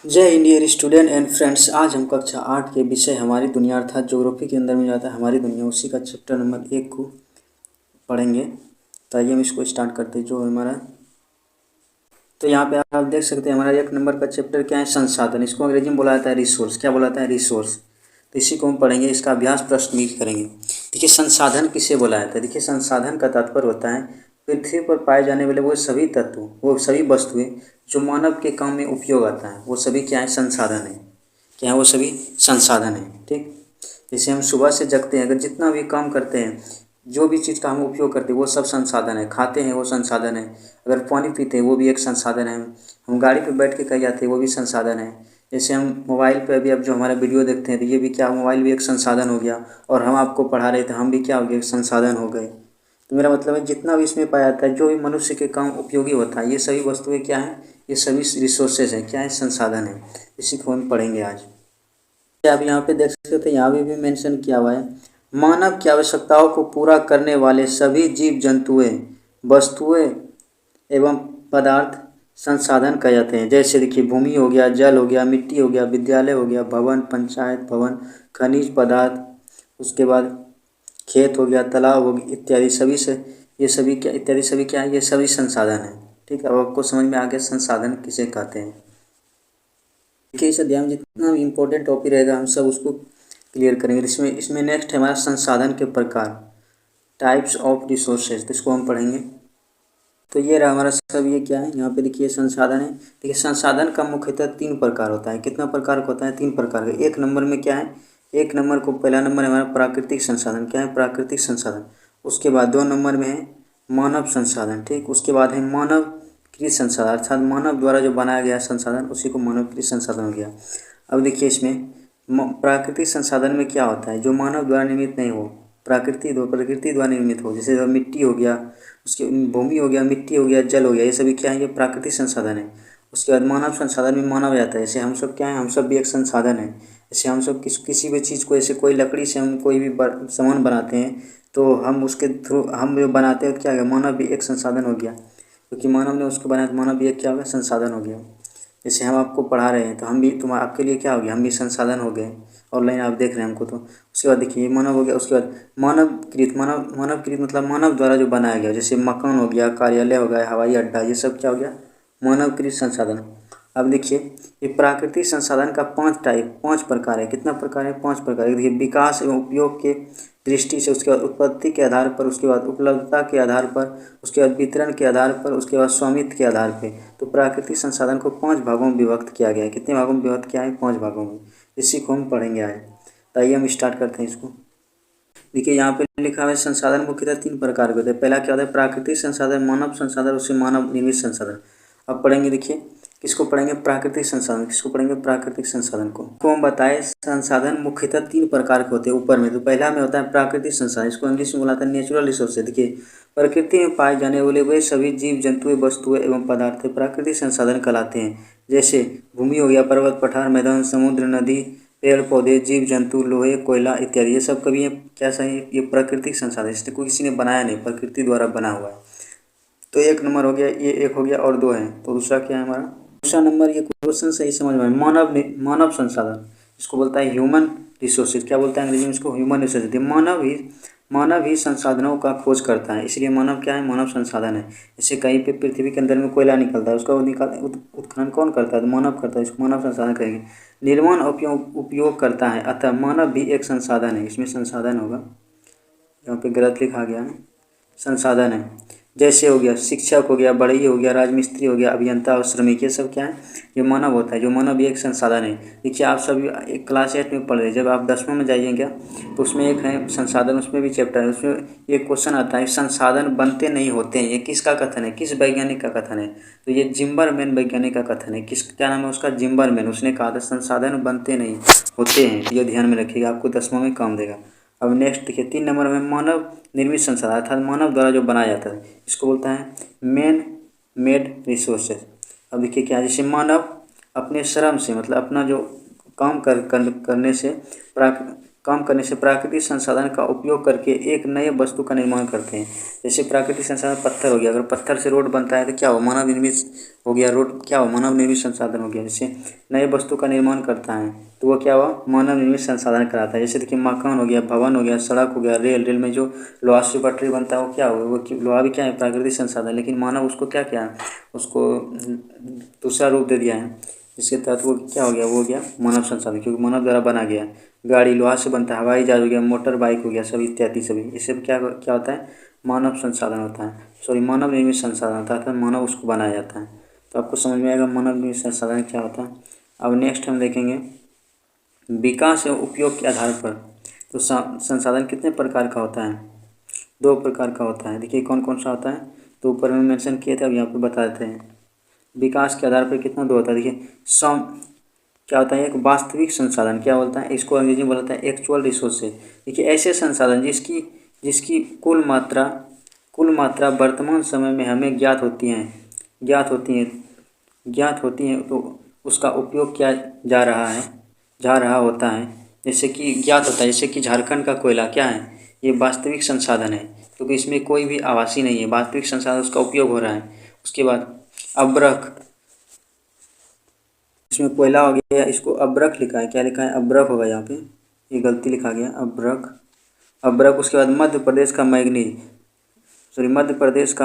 जय Hind dear student and friends. आज हम कक्षा 8 के विषय हमारी दुनिया अर्थात ज्योग्राफी के अंदर में जाता है हमारी दुनिया, उसी का चैप्टर नंबर 1 को पढ़ेंगे। तो आइए हम इसको स्टार्ट करते हैं। जो हमारा तो यहाँ पे आप देख सकते हैं हमारा 1 नंबर का चैप्टर क्या है, संसाधन। इसको अंग्रेजी में बोला जाता है रिसोर्स। क्या बोला जाता है? रिसोर्स। तो इसी को हम पढ़ेंगे, इसका अभ्यास प्रश्न भी करेंगे। देखिए संसाधन किसे बोला जाता है। देखिए संसाधन का तात्पर्य होता है पृथ्वी पर पाए जाने वाले वो सभी तत्व, वो सभी वस्तुएं जो मानव के काम में उपयोग आता है, वो सभी क्या है? संसाधन है। क्या है? वो सभी संसाधन है। ठीक। जैसे हम सुबह से जगते हैं, अगर जितना भी काम करते हैं, जो भी चीज़ का हम उपयोग करते हैं वो सब संसाधन है। खाते हैं वो संसाधन है। अगर पानी पीते हैं वो भी एक संसाधन है। हम गाड़ी पे बैठ के कहीं जाते हैं वो भी संसाधन है। जैसे हम मोबाइल पे अभी अब जो हमारा वीडियो देखते हैं तो ये भी क्या, मोबाइल भी एक संसाधन हो गया। और हम आपको पढ़ा रहे थे, हम भी क्या हो गए? एक संसाधन हो गए। तो मेरा मतलब है जितना भी इसमें पाया जाता है, जो भी मनुष्य के काम उपयोगी होता है, ये सभी वस्तुएं क्या हैं? ये सभी रिसोर्सेज हैं। क्या है? संसाधन है। इसी को हम पढ़ेंगे आज। आप यहाँ पे देख सकते हैं, यहाँ भी मेंशन किया हुआ है, मानव की आवश्यकताओं को पूरा करने वाले सभी जीव जंतुएं, वस्तुएं एवं पदार्थ संसाधन कहे जाते हैं। जैसे देखिए भूमि हो गया, जल हो गया, मिट्टी हो गया, विद्यालय हो गया, भवन, पंचायत भवन, खनिज पदार्थ, उसके बाद खेत हो गया, तालाब हो गया, इत्यादि सभी से ये सभी क्या, इत्यादि सभी क्या है? ये सभी संसाधन है। ठीक है। अब आपको समझ में आ गया संसाधन किसे कहते हैं। देखिए इस अध्याय में जितना भी इम्पोर्टेंट टॉपिक रहेगा हम सब उसको क्लियर करेंगे। इसमें इसमें नेक्स्ट है हमारा संसाधन के प्रकार, टाइप्स ऑफ रिसोर्सेज। तो इसको हम पढ़ेंगे। तो ये रहा हमारा सब। ये क्या है? यहाँ पे देखिए संसाधन है। देखिए संसाधन का मुख्यतः 3 प्रकार होता है। कितना प्रकार का होता है? 3 प्रकार का। 1 नंबर में क्या है? 1 नंबर को पहला नंबर है हमारा प्राकृतिक संसाधन। क्या है? प्राकृतिक संसाधन। उसके बाद 2 नंबर में है मानव संसाधन। ठीक। उसके बाद है मानव कृत संसाधन, अर्थात मानव द्वारा जो बनाया गया संसाधन उसी को मानव कृत संसाधन हो गया। अब देखिए इसमें प्राकृतिक संसाधन में क्या होता है? जो मानव द्वारा निर्मित नहीं हो, प्रकृति द्वारा निर्मित हो। जैसे मिट्टी हो गया, उसके भूमि हो गया, मिट्टी हो गया, जल हो गया, ये सभी क्या है? ये प्राकृतिक संसाधन है। उसके बाद मानव संसाधन में माना जाता है। जैसे हम सब क्या है? हम सब भी एक संसाधन है। जैसे हम सब किसी भी चीज़ को, जैसे कोई लकड़ी से हम कोई भी सामान बनाते हैं तो हम उसके थ्रू हम जो बनाते हैं तो क्या है? मानव भी एक संसाधन हो गया, क्योंकि मानव ने उसको बनाया तो मानव भी एक क्या हो गया? संसाधन हो गया। जैसे हम आपको पढ़ा रहे हैं तो हम भी आपके लिए क्या हो गया? हम भी संसाधन हो गए। ऑनलाइन आप देख रहे हैं हमको। तो उसके बाद देखिए मानव हो गया। उसके बाद मानवकृत मतलब मानव द्वारा जो बनाया गया, जैसे मकान हो गया, कार्यालय हो गया, हवाई अड्डा, ये सब क्या हो गया? मानवकृत संसाधन। अब देखिए ये प्राकृतिक संसाधन का 5 प्रकार है। कितना प्रकार है? 5 प्रकार है। देखिए विकास एवं उपयोग के दृष्टि से, उसके बाद उत्पत्ति के आधार पर, उसके बाद उपलब्धता के आधार पर, उसके बाद वितरण के आधार पर, उसके बाद स्वामित्व के आधार पर। तो प्राकृतिक संसाधन को 5 भागों में विभक्त किया गया है। कितने भागों में विभक्त किया है? 5 भागों में। इसी को हम पढ़ेंगे आज। तो आइए हम स्टार्ट करते हैं इसको। देखिए यहाँ पे लिखा है संसाधन मुख्यतः 3 प्रकार के होते हैं। पहला क्या होता है? प्राकृतिक संसाधन, मानव संसाधन, उससे मानव निर्मित संसाधन। अब पढ़ेंगे। देखिए किसको पढ़ेंगे? प्राकृतिक संसाधन। किसको पढ़ेंगे? प्राकृतिक संसाधन को हम बताए संसाधन मुख्यतः 3 प्रकार के होते हैं ऊपर में। तो पहला में होता है प्राकृतिक संसाधन, इसको इंग्लिश में बोलाता है नेचुरल रिसोर्सेज। देखिए प्रकृति में पाए जाने वाले वे सभी जीव जंतुएं, वस्तुएं एवं पदार्थ प्राकृतिक संसाधन कहलाते हैं। जैसे भूमि हो गया, पर्वत, पठार, मैदान, समुद्र, नदी, पेड़ पौधे, जीव जंतु, लोहे, कोयला इत्यादि, ये सब कभी क्या सही? ये प्राकृतिक संसाधन, इससे कोई किसी ने बनाया नहीं, प्रकृति द्वारा बना हुआ है। तो 1 नंबर हो गया, ये 1 हो गया और 2 है। तो दूसरा क्या है हमारा? दूसरा नंबर, ये क्वेश्चन सही समझ में, मानव संसाधन, इसको बोलता है ह्यूमन रिसोर्सेज। क्या बोलता है अंग्रेजी में इसको? Human resources. मानव ही संसाधनों का खोज करता है, इसलिए मानव क्या है? मानव संसाधन है। जैसे कहीं पे पृथ्वी के अंदर में कोयला निकलता है, उसका उत्खनन कौन करता है? तो मानव करता है, इसको मानव संसाधन कहेंगे। निर्माण उपयोग करता है, अतः मानव भी एक संसाधन है। इसमें संसाधन होगा, यहाँ पे गलत लिखा गया है, संसाधन है। जैसे हो गया शिक्षक हो गया, बढ़ई हो गया, राजमिस्त्री हो गया, अभियंता और श्रमिक, ये सब क्या है? ये मानव होता है। जो मानव भी एक संसाधन है। देखिए आप सभी एक क्लास 8 में पढ़ रहे हैं, जब आप 10वें में जाइएगा तो उसमें एक है संसाधन, उसमें भी चैप्टर है, उसमें एक क्वेश्चन आता है संसाधन बनते नहीं होते हैं। ये किसका कथन है? किस वैज्ञानिक का कथन है? तो ये जिम्बरमैन वैज्ञानिक का कथन है। क्या नाम है उसका? जिम्बरमैन। उसने कहा था संसाधन बनते नहीं होते हैं। ये ध्यान में रखिएगा, आपको 10वां में काम देगा। अब नेक्स्ट देखिए 3 नंबर में मानव निर्मित संसाधन, अर्थात मानव द्वारा जो बनाया जाता है, इसको बोलता है मैन मेड रिसोर्सेज। अब देखिए क्या, जैसे मानव अपने श्रम से, मतलब अपना जो काम करने से कम करने से प्राकृतिक संसाधन का उपयोग करके एक नए वस्तु का निर्माण करते हैं। जैसे प्राकृतिक संसाधन पत्थर हो गया, अगर पत्थर से रोड बनता है तो क्या हो, मानव निर्मित हो गया रोड, क्या हो, मानव निर्मित संसाधन हो गया। जैसे नए वस्तु का निर्माण करता है तो वो क्या हुआ, मानव निर्मित संसाधन कराता है। जैसे देखिए मकान हो गया, भवन हो गया, सड़क हो गया, रेल में जो लोहा से पटरी बनता है वो क्या हुआ, वो लोहा भी क्या है, प्राकृतिक संसाधन, लेकिन मानव उसको क्या किया, उसको दूसरा रूप दे दिया है, जिसके तहत वो क्या हो गया, वो हो गया मानव संसाधन, क्योंकि मानव द्वारा बना गया। गाड़ी लोहा से बनता है, हवाई जहाज हो गया, मोटर बाइक हो गया, सब इत्यादि सभी, इससे क्या क्या होता है, मानव संसाधन होता है, सॉरी मानव निर्मित संसाधन होता है, अर्थात मानव उसको बनाया जाता है। तो आपको समझ में आएगा मानव निर्मित संसाधन क्या होता है। अब नेक्स्ट हम देखेंगे विकास एवं उपयोग के आधार पर। तो संसाधन कितने प्रकार का होता है, 2 प्रकार का होता है। देखिए कौन कौन सा होता है, तो ऊपर में मेंशन किए थे, अब यहाँ पे बता देते हैं। विकास के आधार पर कितना 2 होता है। देखिए सम क्या होता है, एक वास्तविक संसाधन क्या बोलता है, इसको अंग्रेजी में बोलता है एक्चुअल रिसोर्सेज। देखिए ऐसे संसाधन जिसकी जिसकी कुल मात्रा वर्तमान समय में हमें ज्ञात होती हैं तो उसका उपयोग किया जा रहा होता है। जैसे कि ज्ञात होता है, जैसे कि झारखंड का कोयला क्या है, ये वास्तविक संसाधन है, क्योंकि इसमें कोई भी आवासी नहीं है, वास्तविक संसाधन उसका उपयोग हो रहा है। उसके बाद अब्रक, इसमें कोयला हो गया, इसको अब्रक लिखा है, क्या लिखा है, अब्रक होगा, यहाँ पे ये गलती लिखा गया, अब्रक। उसके बाद मध्य प्रदेश का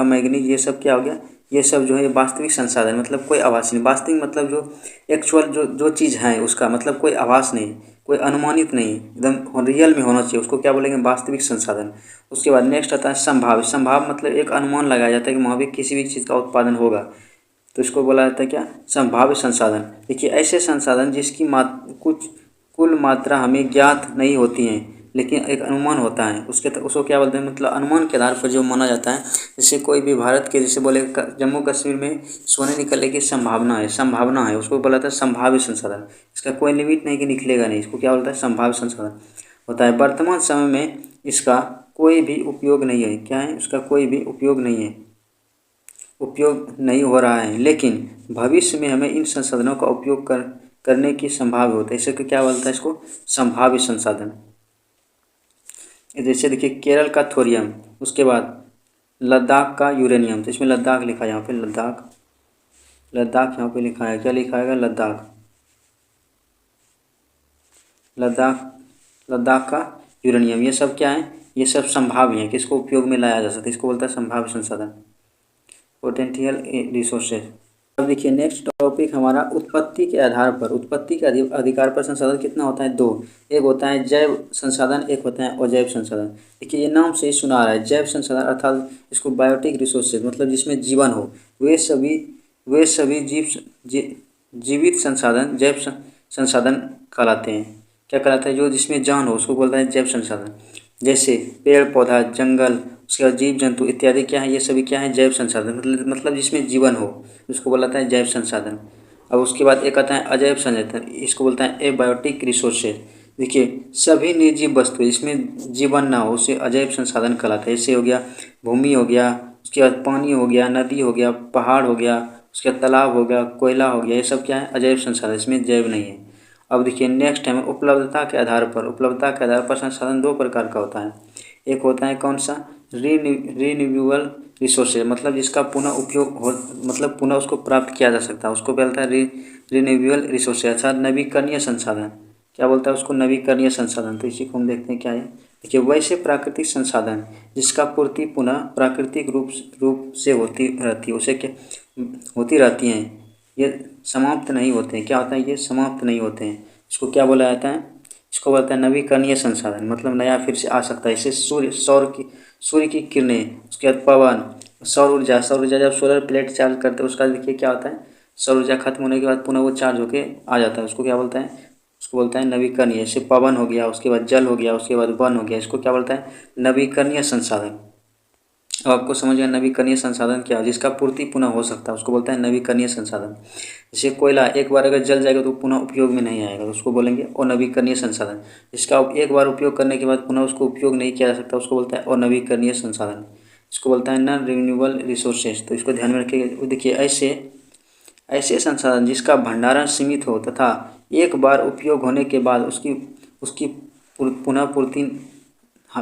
मैग्नीज, ये सब क्या हो गया, ये सब जो है वास्तविक संसाधन, मतलब कोई आभास नहीं, वास्तविक मतलब जो एक्चुअल जो चीज़ है उसका मतलब कोई आभास नहीं, कोई अनुमानित नहीं, एकदम रियल में होना चाहिए, उसको क्या बोलेंगे, वास्तविक संसाधन। उसके बाद नेक्स्ट आता है संभाव मतलब एक अनुमान लगाया जाता है कि वहाँ भी किसी भी चीज़ का उत्पादन होगा, तो इसको बोला जाता है क्या, संभाव्य संसाधन। देखिए ऐसे संसाधन जिसकी कुल मात्रा हमें ज्ञात नहीं होती हैं, लेकिन एक अनुमान होता है, उसको क्या बोलते हैं, मतलब अनुमान के आधार पर जो माना जाता है। जैसे कोई भी भारत के, जैसे बोले जम्मू कश्मीर में सोने निकलने की संभावना है, उसको बोला जाता है संभाव्य संसाधन। इसका कोई लिमिट नहीं कि निकलेगा नहीं, इसको क्या बोलता है, संभाव्य संसाधन होता है। वर्तमान समय में इसका कोई भी उपयोग नहीं है, क्या है, उसका कोई भी उपयोग नहीं हो रहा है, लेकिन भविष्य में हमें इन संसाधनों का उपयोग करने की संभावना होता है। इसे क्या बोलता है, इसको संभाव्य संसाधन। जैसे देखिए केरल का थोरियम, उसके बाद लद्दाख का यूरेनियम, तो इसमें लद्दाख लिखा है, यहाँ पे लद्दाख यहाँ पे लिखा है, क्या लिखा है, लद्दाख का यूरेनियम, ये सब क्या है, ये सब संभाव्य है, किसको उपयोग में लाया जा सकता है, इसको बोलता है संभाव्य संसाधन, पोटेंशियल रिसोर्सेज। अब देखिए नेक्स्ट टॉपिक हमारा उत्पत्ति के आधार पर, उत्पत्ति के अधिकार पर संसाधन कितना होता है, 2। एक होता है जैव संसाधन, एक होता है अजैव संसाधन। देखिए ये नाम से ही सुना रहा है, जैव संसाधन अर्थात इसको बायोटिक रिसोर्सेज, मतलब जिसमें जीवन हो, वे सभी जीवित संसाधन जैव संसाधन कहलाते हैं। क्या कहलाता है, जो जिसमें जान हो उसको बोलता है जैव संसाधन। जैसे पेड़ पौधा, जंगल, उसके बाद जीव जंतु इत्यादि क्या है, ये सभी क्या है, जैव संसाधन, मतलब जिसमें जीवन हो उसको बोला जाता है जैव संसाधन। अब उसके बाद एक आता है अजैव संसाधन, इसको बोलता है एबायोटिक रिसोर्सेज। देखिए सभी निर्जीव वस्तु जिसमें जीवन ना हो उसे अजैव संसाधन कहलाता है। जैसे हो गया भूमि हो गया, उसके बाद पानी हो गया, नदी हो गया, पहाड़ हो गया, उसके बाद तालाब हो गया, कोयला हो गया, ये सब क्या है, अजैव संसाधन, इसमें जैव नहीं है। अब देखिए नेक्स्ट टाइम उपलब्धता के आधार पर संसाधन 2 प्रकार का होता है। एक होता है कौन सा, रिन्यूएबल रिसोर्सेज, मतलब जिसका पुनः उपयोग हो, मतलब पुनः उसको प्राप्त किया जा सकता है, उसको बोलता है रिन्यूएबल रिसोर्सेज, अर्थात नवीकरणीय संसाधन। क्या बोलता है उसको, नवीकरणीय संसाधन। तो इसी को हम देखते हैं क्या है। देखिए वैसे प्राकृतिक संसाधन जिसका पूर्ति पुनः प्राकृतिक रूप से होती रहती है, उसे क्या होती रहती हैं, ये समाप्त नहीं होते हैं। क्या होता है, ये समाप्त नहीं होते हैं, इसको क्या बोला जाता है, इसको बोलता है नवीकरणीय संसाधन, मतलब नया फिर से आ सकता है। जैसे सूर्य की किरणें, उसके बाद पवन, सौर ऊर्जा जब सोलर प्लेट चार्ज करते हैं उसका देखिए क्या होता है, सौर ऊर्जा खत्म होने के बाद पुनः वो चार्ज होके आ जाता है, उसको क्या बोलता है, उसको बोलता है नवीकरणीय। जैसे पवन हो गया, उसके बाद जल हो गया, उसके बाद वन हो गया, इसको क्या बोलता है, नवीकरणीय संसाधन। अब आपको समझ गया नवीकरणीय संसाधन क्या है, जिसका पूर्ति पुनः हो सकता है, उसको बोलता है नवीकरणीय संसाधन। जैसे कोयला एक बार अगर जल जाएगा तो पुनः उपयोग में नहीं आएगा, तो उसको बोलेंगे अनवीकरणीय संसाधन। जिसका एक बार उपयोग करने के बाद पुनः उसको उपयोग नहीं किया जा सकता, उसको बोलता है अनवीकरणीय संसाधन। इसको बोलता है नॉन रिन्यूएबल रिसोर्सेज। तो इसको ध्यान में रखिएगा। देखिए ऐसे संसाधन जिसका भंडारण सीमित हो तथा एक बार उपयोग होने के बाद उसकी पुनः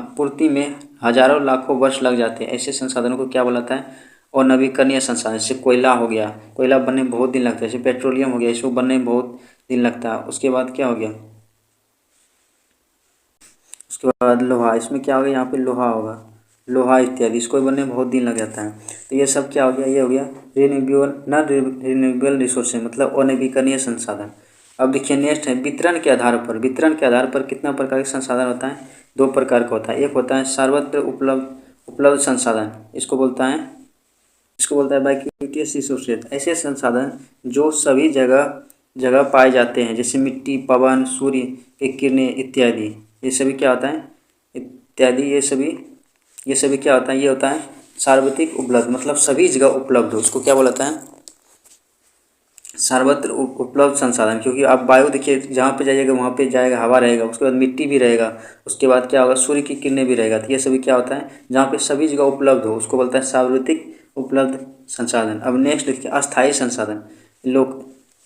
पूर्ति में हजारों लाखों वर्ष लग जाते हैं। ऐसे संसाधनों को क्या बोलाता है? और नवीकरणीय संसाधन। जैसे कोयला हो गया, कोयला बनने में बहुत दिन लगता है। जैसे पेट्रोलियम हो गया, इसको बनने में बहुत दिन लगता है। उसके बाद क्या हो गया? उसके बाद लोहा, इसमें क्या हो गया? यहाँ पे लोहा होगा, लोहा इत्यादि, इसको बनने में बहुत दिन लग जाता है। तो ये सब क्या हो गया? ये हो गया रिन्यूएबल रिसोर्सेज, मतलब अनवीकरणीय संसाधन। अब देखिए नेक्स्ट है वितरण के आधार पर। वितरण के आधार पर कितना प्रकार के संसाधन होता है? दो प्रकार का होता है। एक होता है सर्वत्र उपलब्ध संसाधन, इसको बोलता है बाइक्यूटियस रिसोर्सेज। ऐसे संसाधन जो सभी जगह जगह पाए जाते हैं, जैसे मिट्टी, पवन, सूर्य की किरणें इत्यादि। ये सभी क्या होता है? इत्यादि ये सभी क्या होता है? ये होता है सार्वत्रिक उपलब्ध, मतलब सभी जगह उपलब्ध हो, उसको क्या बोलता है? सर्वत्र उपलब्ध संसाधन। क्योंकि आप वायु देखिए, जहाँ पे जाइएगा वहाँ पे जाएगा, हवा रहेगा, उसके बाद मिट्टी भी रहेगा, उसके बाद क्या होगा? सूर्य की किरणें भी रहेगा। तो ये सभी क्या होता है? जहाँ पे सभी जगह उपलब्ध हो, उसको बोलता है सार्वत्रिक उपलब्ध संसाधन। अब नेक्स्ट देखिए अस्थायी संसाधन,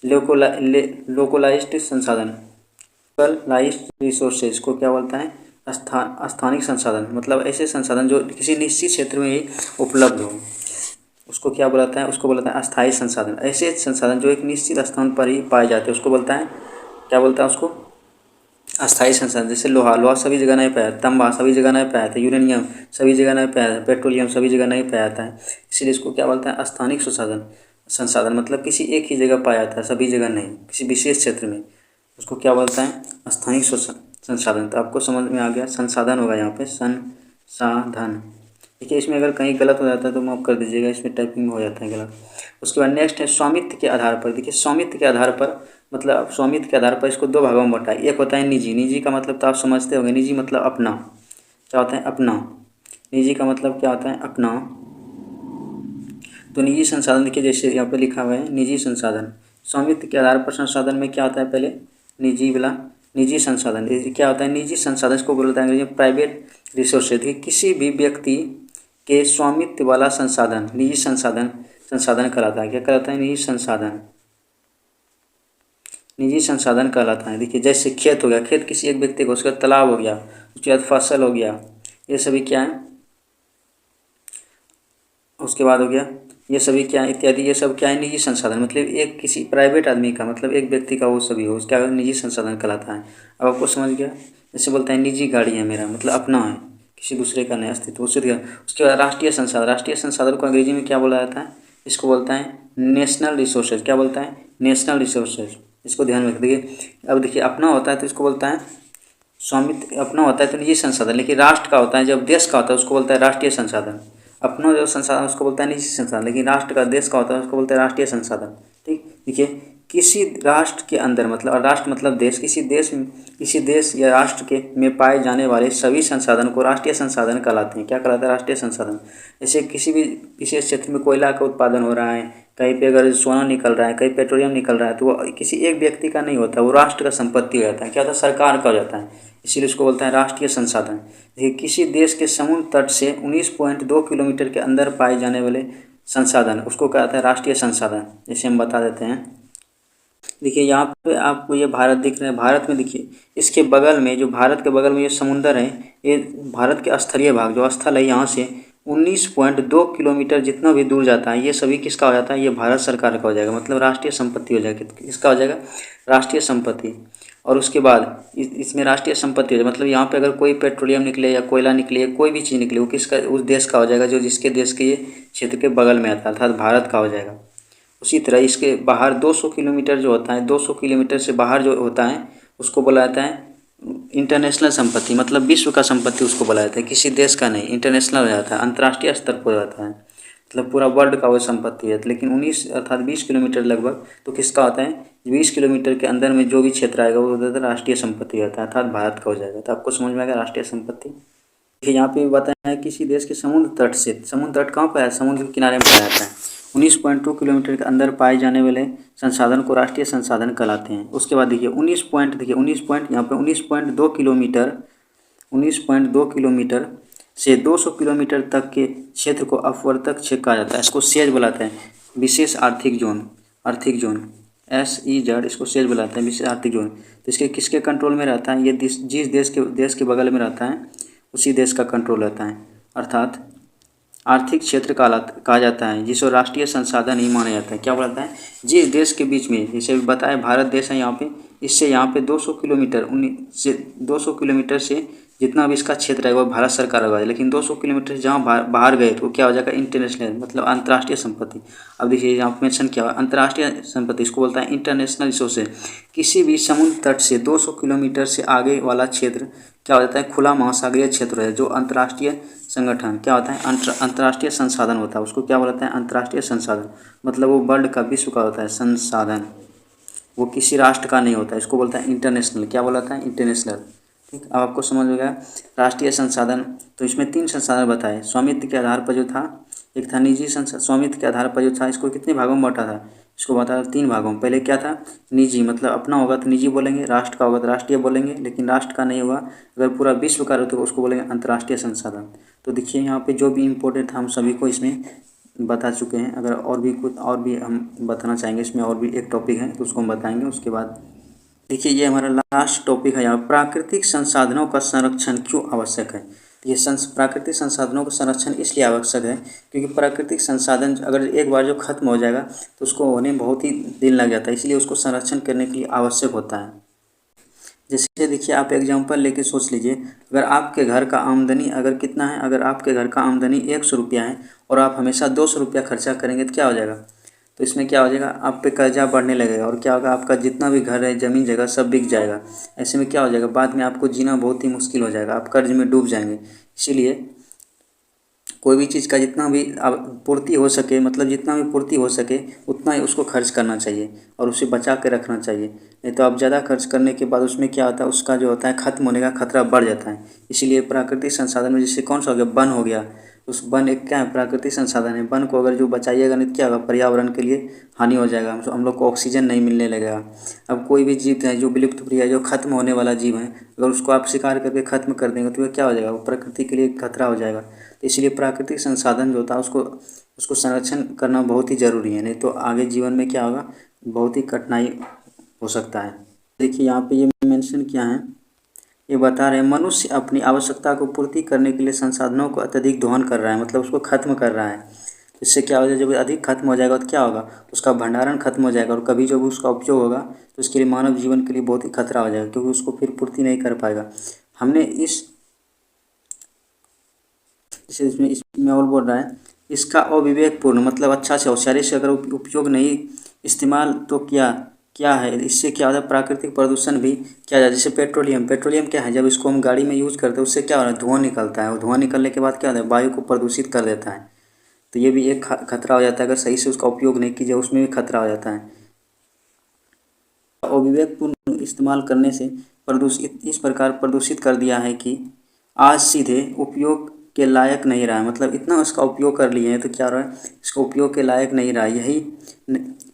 लोकलाइज्ड संसाधन, लोकलाइज्ड रिसोर्सेज को क्या बोलता है? स्थानिक संसाधन, मतलब ऐसे संसाधन जो किसी निश्चित क्षेत्र में ही उपलब्ध हो, उसको क्या बोलता है? उसको बोलता है अस्थायी संसाधन। ऐसे संसाधन जो एक निश्चित स्थान पर ही पाए जाते हैं, उसको बोलता है, क्या बोलता है उसको? अस्थायी संसाधन। जैसे लोहा सभी जगह नहीं पाया, तांबा सभी जगह नहीं पाया था, यूरेनियम सभी जगह नहीं पाया था, पेट्रोलियम सभी जगह नहीं पाया था। इसीलिए इसको क्या बोलता है? स्थानिक संसाधन, मतलब किसी एक ही जगह पाया था, सभी जगह नहीं, किसी विशेष क्षेत्र में, उसको क्या बोलता है? स्थानिक संसाधन। तो आपको समझ में आ गया, संसाधन होगा यहाँ पे संसाधन। देखिए इसमें अगर कहीं गलत हो जाता है तो माफ़ कर दीजिएगा, इसमें टाइपिंग में हो जाता है गलत। उसके बाद नेक्स्ट है स्वामित्व के आधार पर। देखिए स्वामित्व के आधार पर, मतलब स्वामित्व के आधार पर इसको दो भागों में बांटा है। एक होता है निजी। निजी का मतलब तो आप समझते होंगे, निजी मतलब अपना। क्या होता है? अपना। निजी का मतलब क्या होता है? अपना। तो निजी संसाधन देखिए जैसे यहाँ पे लिखा हुआ है निजी संसाधन। स्वामित्व के आधार पर संसाधन में क्या होता है? पहले निजी संसाधन। ये क्या होता है? निजी संसाधन को बोलता है अंग्रेजी में प्राइवेट रिसोर्सेज। किसी भी व्यक्ति के स्वामित्व वाला संसाधन निजी संसाधन कहलाता है। क्या कहलाता है? निजी संसाधन कहलाता है। देखिए जैसे खेत हो गया, खेत किसी एक व्यक्ति को, उसके बाद तालाब हो गया, उसके बाद फसल हो गया, ये सभी क्या है? उसके बाद हो गया ये सभी क्या है? इत्यादि, ये सब क्या है? निजी संसाधन। मतलब एक किसी प्राइवेट आदमी का, मतलब एक व्यक्ति का वो सभी हो, उसका निजी संसाधन कहलाता है। अब आपको समझ गया? जैसे बोलता है निजी गाड़ी है मेरा, मतलब अपना है, किसी दूसरे का नहीं अस्तित्व, उससे दिया। उसके बाद राष्ट्रीय संसाधन को अंग्रेजी में क्या बोला जाता है? इसको बोलता है नेशनल रिसोर्सेज। क्या बोलता है? National resources. इसको ध्यान में रखिए। अब देखिए अपना होता है तो इसको बोलता है स्वामित्व, अपना होता है तो निजी संसाधन। लेकिन राष्ट्र का होता है, जब देश का होता है उसको बोलता है राष्ट्रीय संसाधन। अपना जो संसाधन उसको बोलता है निजी संसाधन, लेकिन राष्ट्र का, देश का होता है उसको बोलते हैं राष्ट्रीय संसाधन। ठीक, देखिए किसी राष्ट्र के अंदर, मतलब राष्ट्र मतलब देश, किसी देश या राष्ट्र के में पाए जाने वाले सभी संसाधन को राष्ट्रीय संसाधन कहलाते हैं। क्या कहलाता है? राष्ट्रीय संसाधन। जैसे किसी भी विशेष क्षेत्र में कोयला का उत्पादन हो रहा है, कहीं पे अगर सोना निकल रहा है, कहीं पेट्रोलियम निकल रहा है, तो वो किसी एक व्यक्ति का नहीं होता, वो राष्ट्र का संपत्ति हो जाता है। क्या होता है? सरकार का हो जाता है। इसीलिए उसको बोलता है राष्ट्रीय संसाधन। देखिए किसी देश के समुद्र तट से 19.2 किलोमीटर के अंदर पाए जाने वाले संसाधन, उसको कहता है राष्ट्रीय संसाधन। जैसे हम बता देते हैं, देखिए यहाँ पे आपको ये भारत दिख रहा है। भारत में देखिए इसके बगल में, जो भारत के बगल में ये समुंदर है, ये भारत के स्थलीय भाग, जो स्थल है, यहाँ से 19.2 किलोमीटर जितना भी दूर जाता है, ये सभी किसका हो जाता है? ये भारत सरकार का हो जाएगा, मतलब राष्ट्रीय संपत्ति हो जाएगा। किसका हो जाएगा? राष्ट्रीय संपत्ति। और उसके बाद इसमें राष्ट्रीय संपत्ति हो जाए, मतलब यहाँ पे अगर कोई पेट्रोलियम निकले या कोयला निकले, कोई भी चीज़ निकले, वो किसका? उस देश का हो जाएगा, जो जिसके देश के ये क्षेत्र के बगल में आता है, अर्थात भारत का हो जाएगा। उसी तरह इसके बाहर 200 किलोमीटर जो होता है, 200 किलोमीटर से बाहर जो होता है, उसको बोला जाता है इंटरनेशनल संपत्ति, मतलब विश्व का संपत्ति उसको बोला जाता है, किसी देश का नहीं, इंटरनेशनल हो जाता है, अंतर्राष्ट्रीय स्तर पर हो जाता है, मतलब पूरा वर्ल्ड का वो संपत्ति है। लेकिन 19 अर्थात 20 किलोमीटर लगभग तो किसका होता है? 20 किलोमीटर के अंदर में जो भी क्षेत्र आएगा वो राष्ट्रीय संपत्ति होता है, अर्थात भारत का हो जाएगा। तो आपको समझ में आएगा राष्ट्रीय संपत्ति। देखिए यहाँ पे बताया है किसी देश के समुद्र तट से, समुद्र तट कहाँ पर है? समुद्र के किनारे में पाया जाता है। 19.2 किलोमीटर के अंदर पाए जाने वाले संसाधन को राष्ट्रीय संसाधन कहलाते हैं। उसके बाद देखिए 19 पॉइंट यहाँ पे 19.2 किलोमीटर से 200 किलोमीटर तक के क्षेत्र को अपवर्तक क्षेत्र कहा जाता है। इसको सेज बुलाते हैं, विशेष आर्थिक जोन। SEZ, इसको सेज बुलाते हैं, विशेष आर्थिक जोन। तो इसके किसके कंट्रोल में रहता है? ये जिस देश के बगल में रहता है उसी देश का कंट्रोल रहता है। अर्थात आर्थिक क्षेत्र कहा जाता है जिसको राष्ट्रीय संसाधन ही माना जाता है। क्या बोलता है? जिस देश के बीच में, जैसे बताया भारत देश है यहाँ पे, इससे यहाँ पे 200 किलोमीटर 200 किलोमीटर से जितना भी इसका क्षेत्र है वो भारत सरकार होगा, लेकिन 200 किलोमीटर से जहाँ बाहर गए तो क्या हो जाएगा? इंटरनेशनल, मतलब अंतर्राष्ट्रीय संपत्ति। अब देखिए यहाँ पे मेंशन किया हुआ अंतर्राष्ट्रीय संपत्ति, इसको बोलता है इंटरनेशनल रिसोर्सेज। किसी भी समुद्र तट से 200 किलोमीटर से आगे वाला क्षेत्र क्या हो जाता है? खुला महासागरीय क्षेत्र है, जो अंतर्राष्ट्रीय संगठन क्या होता है? अंतर्राष्ट्रीय संसाधन होता है, उसको क्या बोलता है? अंतर्राष्ट्रीय संसाधन। मतलब वो वर्ल्ड का, विश्व का होता है संसाधन, वो किसी राष्ट्र का नहीं होता है, इसको बोलता है इंटरनेशनल। क्या बोलता है? इंटरनेशनल। ठीक, अब आपको समझ में गया राष्ट्रीय संसाधन। तो इसमें 3 संसाधन बताए। स्वामित्व के आधार पर जो था, एक था निजी स्वामित्व के आधार पर जो था, इसको कितने भागों में बांटा था? इसको बांटा 3 भागों में। पहले क्या था? निजी, मतलब अपना होगा तो निजी बोलेंगे, राष्ट्र का होगा तो राष्ट्रीय बोलेंगे, लेकिन राष्ट्र का नहीं होगा, अगर पूरा विश्व का हो तो उसको बोलेंगे अंतर्राष्ट्रीय संसाधन। तो देखिए यहाँ पे जो भी इम्पोर्टेंट था हम सभी को इसमें बता चुके हैं। अगर और भी कुछ और भी हम बताना चाहेंगे इसमें, और भी एक टॉपिक है तो उसको हम बताएंगे उसके बाद। देखिए ये हमारा लास्ट टॉपिक है यहाँ, प्राकृतिक संसाधनों का संरक्षण क्यों आवश्यक है। तो ये प्राकृतिक संसाधनों का संरक्षण इसलिए आवश्यक है क्योंकि प्राकृतिक संसाधन अगर एक बार जो खत्म हो जाएगा तो उसको होने में बहुत ही दिन लग जाता है, इसलिए उसको संरक्षण करने के लिए आवश्यक होता है। जैसे देखिए आप एग्जांपल लेके सोच लीजिए, अगर आपके घर का आमदनी अगर कितना है, अगर आपके घर का आमदनी 100 रुपया है और आप हमेशा 200 रुपया खर्चा करेंगे तो क्या हो जाएगा? तो इसमें क्या हो जाएगा? आप पे कर्जा बढ़ने लगेगा और क्या होगा? आपका जितना भी घर है, ज़मीन जगह सब बिक जाएगा। ऐसे में क्या हो जाएगा? बाद में आपको जीना बहुत ही मुश्किल हो जाएगा, आप कर्ज में डूब जाएंगे। इसीलिए कोई भी चीज़ का जितना भी पूर्ति हो सके, मतलब जितना भी पूर्ति हो सके उतना ही उसको खर्च करना चाहिए और उसे बचा के रखना चाहिए। नहीं तो आप ज़्यादा खर्च करने के बाद उसमें क्या होता है? उसका जो होता है खत्म होने का खतरा बढ़ जाता है। इसीलिए प्राकृतिक संसाधन में जैसे कौन सा हो गया? वन हो गया। उस वन एक क्या है? प्राकृतिक संसाधन है। वन को अगर जो बचाइएगा नहीं तो क्या होगा? पर्यावरण के लिए हानि हो जाएगा, हम लोग को ऑक्सीजन नहीं मिलने लगेगा। अब कोई भी जीव है जो विलुप्त प्रिय है, जो खत्म होने वाला जीव है, अगर उसको आप शिकार करके खत्म कर देंगे तो क्या हो जाएगा? वो प्रकृति के लिए खतरा हो जाएगा। तो इसलिए प्राकृतिक संसाधन जो होता है उसको संरक्षण करना बहुत ही ज़रूरी है, नहीं तो आगे जीवन में क्या होगा? बहुत ही कठिनाई हो सकता है। देखिए यहाँ पे ये मेंशन किया है, ये बता रहे हैं मनुष्य अपनी आवश्यकता को पूर्ति करने के लिए संसाधनों को अत्यधिक दोहन कर रहा है, मतलब उसको खत्म कर रहा है। इससे क्या हो जाएगा? जब अधिक खत्म हो जाएगा तो क्या होगा? उसका भंडारण खत्म हो जाएगा और कभी जब उसका उपयोग होगा तो उसके लिए मानव जीवन के लिए बहुत ही खतरा हो जाएगा, क्योंकि उसको फिर पूर्ति नहीं कर पाएगा। हमने इसमें और बोल रहा है, इसका अविवेकपूर्ण, मतलब अच्छा से होशियारी से अगर उपयोग नहीं इस्तेमाल तो क्या है? इससे क्या होता है? प्राकृतिक प्रदूषण भी क्या है? जैसे पेट्रोलियम क्या है? जब इसको हम गाड़ी में यूज़ करते हैं उससे क्या हो रहा है? धुआं निकलता है, और धुआं निकलने के बाद क्या होता है? वायु को प्रदूषित कर देता है। तो ये भी एक खतरा हो जाता है, अगर सही से उसका उपयोग नहीं कीजिए उसमें भी खतरा हो जाता है। अविवेकपूर्ण इस्तेमाल करने से प्रदूषित इस प्रकार प्रदूषित कर दिया है कि आज सीधे उपयोग के लायक नहीं रहा है, मतलब इतना उसका उपयोग कर लिए हैं तो क्या हो रहा है? इसका उपयोग के लायक नहीं रहा।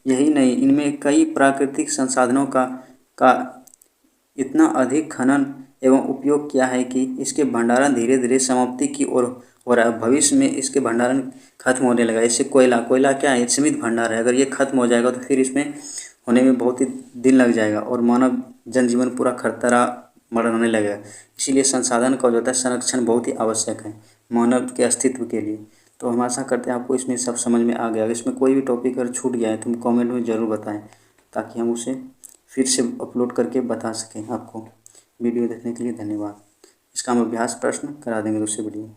यही नहीं, इनमें कई प्राकृतिक संसाधनों का इतना अधिक खनन एवं उपयोग किया है कि इसके भंडारण धीरे धीरे समाप्ति की ओर हो रहा है। भविष्य में इसके भंडारण खत्म होने लगा। जैसे कोयला क्या है? सीमित भंडार है, अगर ये खत्म हो जाएगा तो फिर इसमें होने में बहुत ही दिन लग जाएगा और मानव जनजीवन पूरा खतरा मरण होने लगेगा। इसीलिए संसाधन का जो होता है संरक्षण बहुत ही आवश्यक है मानव के अस्तित्व के लिए। तो हम आशा करते हैं आपको इसमें सब समझ में आ गया। इसमें कोई भी टॉपिक अगर छूट गया है तो कमेंट में ज़रूर बताएं, ताकि हम उसे फिर से अपलोड करके बता सकें आपको। वीडियो देखने के लिए धन्यवाद। इसका हम अभ्यास प्रश्न करा देंगे दूसरे वीडियो में।